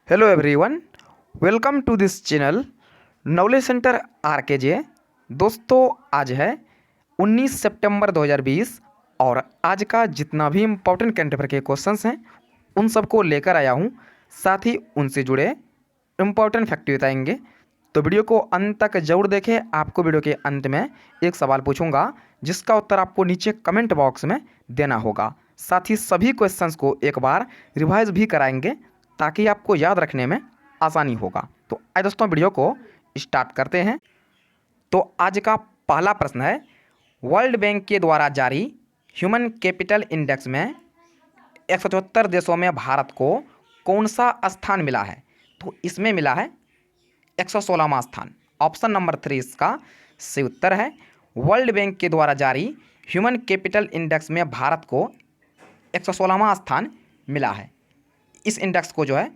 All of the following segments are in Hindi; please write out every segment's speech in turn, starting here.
Hello everyone, welcome to this channel knowledge centre RKJ. दोस्तों, आज है 19 सितंबर 2020 और आज का जितना भी इम्पोर्टेंट करंट अफेयर के क्वेश्चंस हैं उन सबको लेकर आया हूं। साथ ही उनसे जुड़े इम्पोर्टेंट फैक्ट बताएंगे, तो वीडियो को अंत तक जरूर देखें। आपको वीडियो के अंत में एक सवाल पूछूंगा जिसका उत्तर आपको नीचे कमेंट बॉक्स में देना होगा। साथ ही सभी क्वेश्चंस को एक बार रिवाइज भी कराएंगे ताकि आपको याद रखने में आसानी होगा। तो आइए दोस्तों, वीडियो को स्टार्ट करते हैं। तो आज का पहला प्रश्न है, वर्ल्ड बैंक के द्वारा जारी ह्यूमन कैपिटल इंडेक्स में 174 देशों में भारत को कौन सा स्थान मिला है? तो इसमें मिला है 116वां स्थान। ऑप्शन नंबर 3 इसका सही उत्तर है। वर्ल्ड बैंक के द्वारा जारी ह्यूमन कैपिटल इंडेक्स में भारत को 116वां स्थान मिला है। इस इंडेक्स को जो है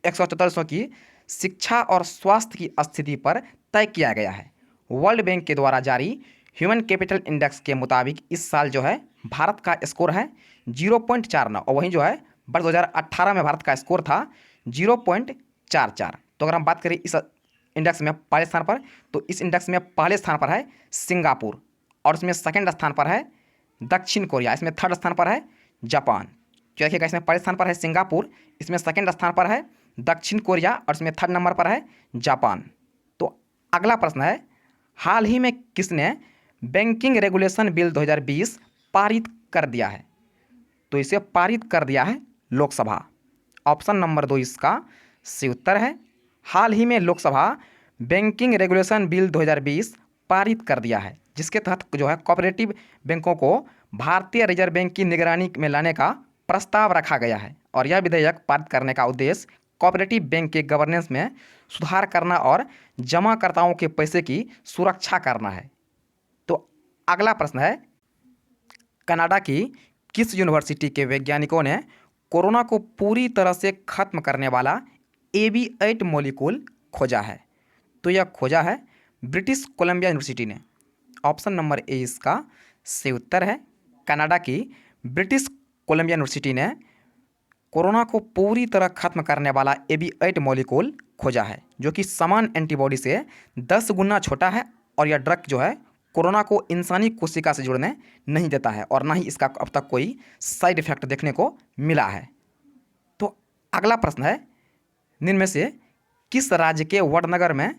174 देशों की शिक्षा और स्वास्थ्य की स्थिति पर तय किया गया है। वर्ल्ड बैंक के द्वारा जारी ह्यूमन कैपिटल इंडेक्स के मुताबिक इस साल जो है भारत का स्कोर है 0.49 और वहीं जो है वर्ष 2018 में भारत का स्कोर था 0.44। तो अगर हम बात करें इस इंडेक्स में पहले स्थान पर, तो इस इंडेक्स में पहले स्थान पर है सिंगापुर और इसमें सेकंड स्थान पर है दक्षिण कोरिया, इसमें थर्ड स्थान पर है जापान। तो देखिएगा, इसमें पहले स्थान पर है सिंगापुर, इसमें सेकंड स्थान पर है दक्षिण कोरिया और इसमें थर्ड नंबर पर है जापान। तो अगला प्रश्न है, हाल ही में किसने बैंकिंग रेगुलेशन बिल 2020 पारित कर दिया है? तो इसे पारित कर दिया है लोकसभा। ऑप्शन नंबर 2 इसका सही उत्तर है। हाल ही में लोकसभा बैंकिंग रेगुलेशन बिल 2020 पारित कर दिया है, जिसके तहत जो है कोऑपरेटिव बैंकों को भारतीय रिजर्व बैंक की निगरानी में लाने का प्रस्ताव रखा गया है। और यह विधेयक पारित करने का उद्देश्य कोऑपरेटिव बैंक के गवर्नेंस में सुधार करना और जमाकर्ताओं के पैसे की सुरक्षा करना है। तो अगला प्रश्न है, कनाडा की किस यूनिवर्सिटी के वैज्ञानिकों ने कोरोना को पूरी तरह से खत्म करने वाला AB8 मॉलिक्यूल खोजा है? तो यह खोजा है ब्रिटिश कोलंबिया यूनिवर्सिटी ने। ऑप्शन नंबर ए इसका सही उत्तर है। कनाडा की ब्रिटिश कोलंबिया यूनिवर्सिटी ने कोरोना को पूरी तरह खत्म करने वाला AB8 मॉलिक्यूल खोजा है, जो कि समान एंटीबॉडी से 10 गुना छोटा है और यह ड्रग जो है कोरोना को इंसानी कोशिका से जुड़ने नहीं देता है और ना ही इसका अब तक कोई साइड इफेक्ट देखने को मिला है। तो अगला प्रश्न है, निम्न में से किस राज्य के वडनगर में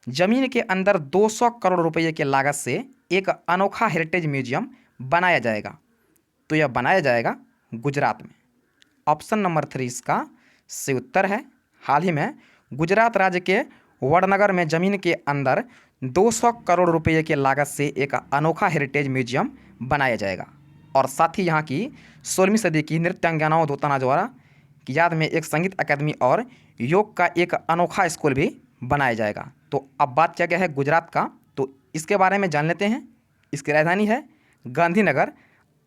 जमीन के अंदर 200 करोड़ रुपये के लागत से एक अनोखा हेरिटेज म्यूजियम बनाया जाएगा? तो यह बनाया जाएगा गुजरात में। ऑप्शन नंबर 3 इसका सही उत्तर है। हाल ही में गुजरात राज्य के वडनगर में जमीन के अंदर 200 करोड़ रुपये के लागत से एक अनोखा हेरिटेज म्यूजियम बनाया जाएगा और साथ ही यहाँ की 16वीं सदी की नृत्यांगनाओं दोताना द्वारा की याद में एक संगीत अकादमी और योग का एक अनोखा स्कूल भी बनाया जाएगा। तो अब बात किया गया है गुजरात का, तो इसके बारे में जान लेते हैं। इसकी राजधानी है गांधीनगर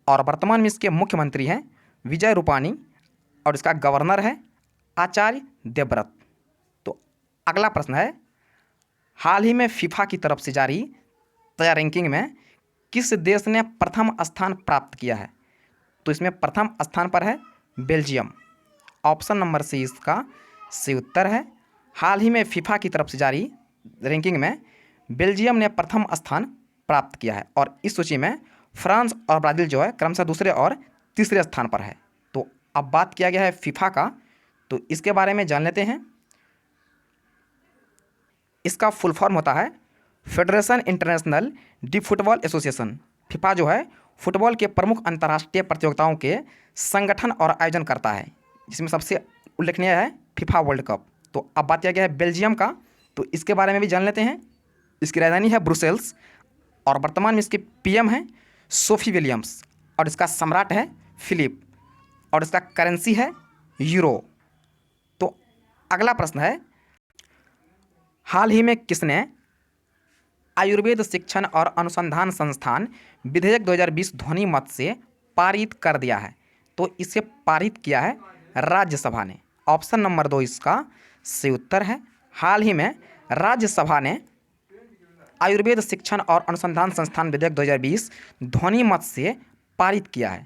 और वर्तमान में इसके मुख्यमंत्री हैं विजय रूपाणी और इसका गवर्नर है आचार्य देवव्रत। तो अगला प्रश्न है, हाल ही में फीफा की तरफ से जारी तय रैंकिंग में किस देश ने प्रथम स्थान प्राप्त किया है? तो इसमें प्रथम स्थान पर है बेल्जियम। ऑप्शन नंबर सी इसका सही उत्तर है। हाल ही में फीफा की तरफ से जारी रैंकिंग में बेल्जियम ने प्रथम स्थान प्राप्त किया है और इस सूची में फ्रांस और ब्राज़ील जो है क्रमशः दूसरे और तीसरे स्थान पर है। तो अब बात किया गया है फीफा का, तो इसके बारे में जान लेते हैं। इसका फुल फॉर्म होता है federation international D football association. FIFA जो है फुटबॉल के प्रमुख अंतर्राष्ट्रीय प्रतियोगिताओं के संगठन और आयोजन करता है, जिसमें सबसे उल्लेखनीय है फीफा वर्ल्ड कप। तो अब बात किया गया है बेल्जियम का, तो इसके बारे में भी जान लेते हैं। इसकी राजधानी है ब्रुसेल्स और वर्तमान में इसके PM हैं सोफी विलियम्स और इसका सम्राट है फिलिप और इसका करेंसी है यूरो। तो अगला प्रश्न है, हाल ही में किसने आयुर्वेद शिक्षण और अनुसंधान संस्थान विधेयक 2020 ध्वनि मत से पारित कर दिया है? तो इसे पारित किया है राज्यसभा ने। ऑप्शन नंबर 2 इसका सही उत्तर है। हाल ही में राज्यसभा ने आयुर्वेद शिक्षण और अनुसंधान संस्थान विधेयक 2020 ध्वनि मत से पारित किया है।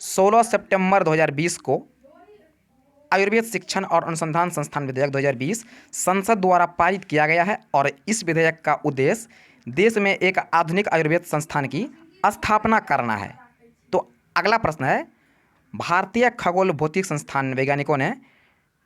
16 सितंबर 2020 को आयुर्वेद शिक्षण और अनुसंधान संस्थान विधेयक 2020 संसद द्वारा पारित किया गया है और इस विधेयक का उद्देश्य देश में एक आधुनिक आयुर्वेद संस्थान की स्थापना करना है। तो अगला प्रश्न है, भारतीय खगोल भौतिक संस्थान वैज्ञानिकों ने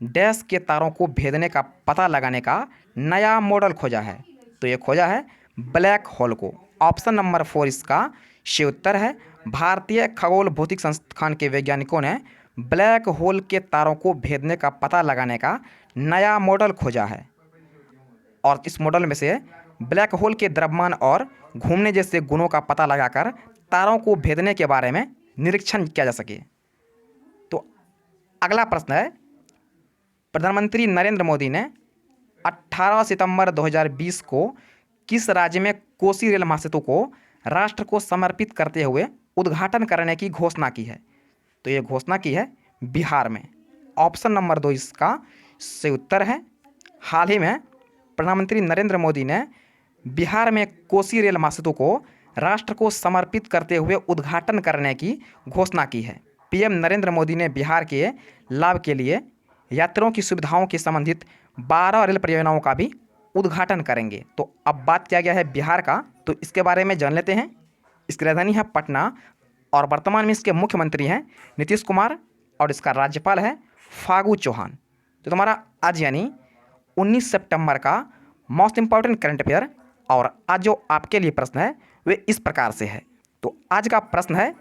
डैश के तारों को भेदने का पता लगाने का नया मॉडल खोजा है। तो ये खोजा है ब्लैक होल को। ऑप्शन नंबर 4 इसका सही उत्तर है। भारतीय खगोल भौतिक संस्थान के वैज्ञानिकों ने ब्लैक होल के तारों को भेदने का पता लगाने का नया मॉडल खोजा है और इस मॉडल में से ब्लैक होल के द्रव्यमान और घूमने जैसे गुणों का पता लगाकर तारों को भेदने के बारे में निरीक्षण किया जा सके। तो अगला प्रश्न है, प्रधानमंत्री नरेंद्र मोदी ने 18 सितंबर 2020 को किस राज्य में कोसी रेल महासेतु को राष्ट्र को समर्पित करते हुए उद्घाटन करने की घोषणा की है? तो ये घोषणा की है बिहार में। ऑप्शन नंबर 2 इसका सही उत्तर है। हाल ही में प्रधानमंत्री नरेंद्र मोदी ने बिहार में कोसी रेल महासेतु को राष्ट्र को समर्पित करते हुए उद्घाटन करने की घोषणा की है। पीएम नरेंद्र मोदी ने बिहार के लाभ के लिए यात्रियों की सुविधाओं के संबंधित 12 रेल परियोजनाओं का भी उद्घाटन करेंगे। तो अब बात किया गया है बिहार का, तो इसके बारे में जान लेते हैं। इसकी राजधानी है पटना और वर्तमान में इसके मुख्यमंत्री हैं नीतीश कुमार और इसका राज्यपाल है फागू चौहान। तो तुम्हारा आज यानी 19 सितंबर का मोस्ट इंपॉर्टेंट करंट अफेयर और आज जो आपके लिए प्रश्न है वे इस प्रकार से है। तो आज का प्रश्न है,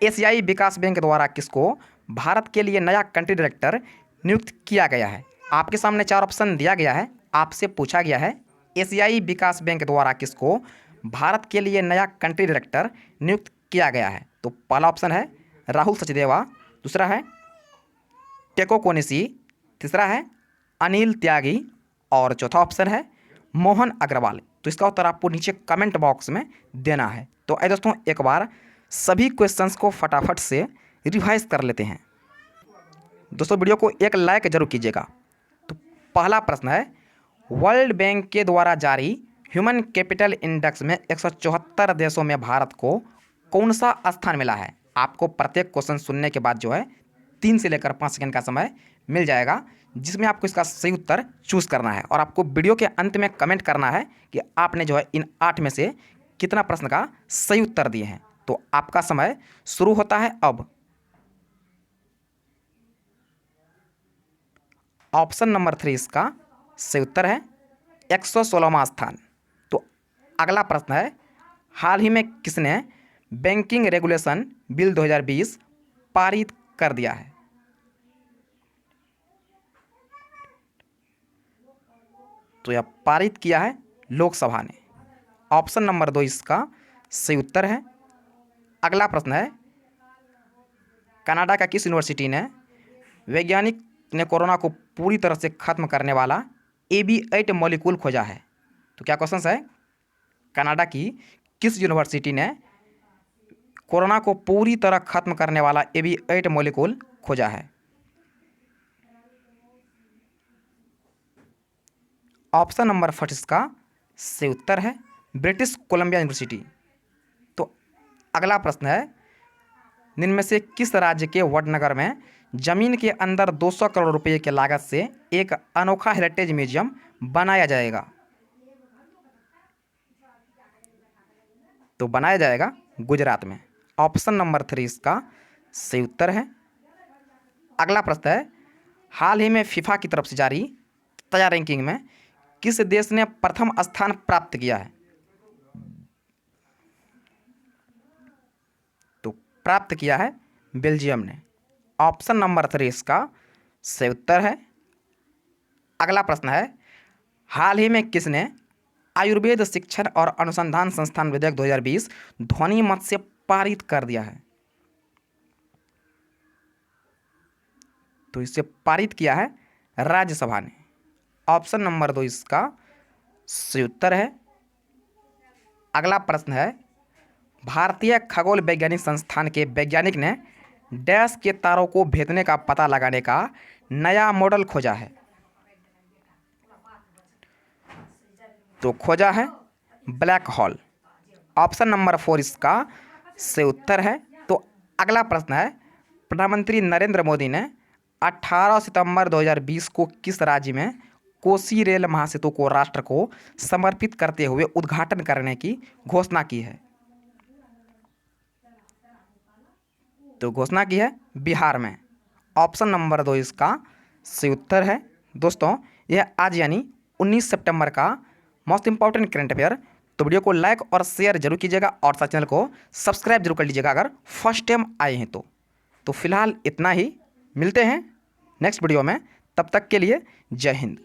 एशियाई विकास बैंक द्वारा किसको भारत के लिए नया कंट्री डायरेक्टर नियुक्त किया गया है? आपके सामने 4 ऑप्शन दिया गया है। आपसे पूछा गया है एशियाई विकास बैंक द्वारा किसको भारत के लिए नया कंट्री डायरेक्टर नियुक्त किया गया है? तो पहला ऑप्शन है राहुल सचदेवा, दूसरा है टेको कोनिशी, तीसरा है अनिल त्यागी और चौथा ऑप्शन है मोहन अग्रवाल। तो इसका उत्तर आपको नीचे कमेंट बॉक्स में देना है। तो आइए दोस्तों एक बार सभी क्वेश्चंस को फटाफट से रिवाइज कर लेते हैं। दोस्तों वीडियो को एक लाइक जरूर कीजिएगा। तो पहला प्रश्न है, वर्ल्ड बैंक के द्वारा जारी ह्यूमन कैपिटल इंडेक्स में 174 देशों में भारत को कौन सा स्थान मिला है? आपको प्रत्येक क्वेश्चन सुनने के बाद जो है 3 से लेकर 5 सेकंड का समय मिल जाएगा, जिसमें आपको इसका सही उत्तर चूज़ करना है और आपको वीडियो के अंत में कमेंट करना है कि आपने जो है इन 8 में से कितना प्रश्न का सही उत्तर दिए हैं। तो आपका समय शुरू होता है अब। ऑप्शन नंबर 3 इसका सही उत्तर है 116वां स्थान। तो अगला प्रश्न है, हाल ही में किसने बैंकिंग रेगुलेशन बिल 2020 पारित कर दिया है? तो यह पारित किया है लोकसभा ने। ऑप्शन नंबर 2 इसका सही उत्तर है। अगला प्रश्न है, कनाडा का किस यूनिवर्सिटी ने वैज्ञानिक ने कोरोना को पूरी तरह से खत्म करने वाला AB8 मॉलिक्यूल खोजा है? तो क्या क्वेश्चन है, कनाडा की किस यूनिवर्सिटी ने कोरोना को पूरी तरह खत्म करने वाला AB8 मॉलिक्यूल खोजा है? ऑप्शन नंबर 4 इसका सही उत्तर है ब्रिटिश कोलंबिया यूनिवर्सिटी। तो अगला प्रश्न है, निम्न में से किस राज्य के वडनगर में जमीन के अंदर 200 करोड़ रुपए की लागत से एक अनोखा हेरिटेज म्यूजियम बनाया जाएगा? तो बनाया जाएगा गुजरात में। ऑप्शन नंबर 3 इसका सही उत्तर है। अगला प्रश्न है, हाल ही में फीफा की तरफ से जारी ताजा रैंकिंग में किस देश ने प्रथम स्थान प्राप्त किया है? तो प्राप्त किया है बेल्जियम ने। ऑप्शन नंबर 3 इसका सही उत्तर है। अगला प्रश्न है, हाल ही में किसने आयुर्वेद शिक्षण और अनुसंधान संस्थान विधेयक 2020 ध्वनि मत से पारित कर दिया है? तो इसे पारित किया है राज्यसभा ने। ऑप्शन नंबर 2 इसका सही उत्तर है। अगला प्रश्न है, भारतीय खगोल वैज्ञानिक संस्थान के वैज्ञानिक ने डैश के तारों को भेदने का पता लगाने का नया मॉडल खोजा है? तो खोजा है ब्लैक होल। ऑप्शन नंबर 4 इसका सही उत्तर है। तो अगला प्रश्न है, प्रधानमंत्री नरेंद्र मोदी ने 18 सितंबर 2020 को किस राज्य में कोसी रेल महासेतु को राष्ट्र को समर्पित करते हुए उद्घाटन करने की घोषणा की है? तो घोषणा की है बिहार में। ऑप्शन नंबर 2 इसका सही उत्तर है। दोस्तों, यह आज यानी 19 सितंबर का मोस्ट इंपॉर्टेंट करंट अफेयर। तो वीडियो को लाइक और शेयर जरूर कीजिएगा और साथ चैनल को सब्सक्राइब जरूर कर लीजिएगा अगर फर्स्ट टाइम आए हैं तो फिलहाल इतना ही। मिलते हैं नेक्स्ट वीडियो में, तब तक के लिए जय हिंद।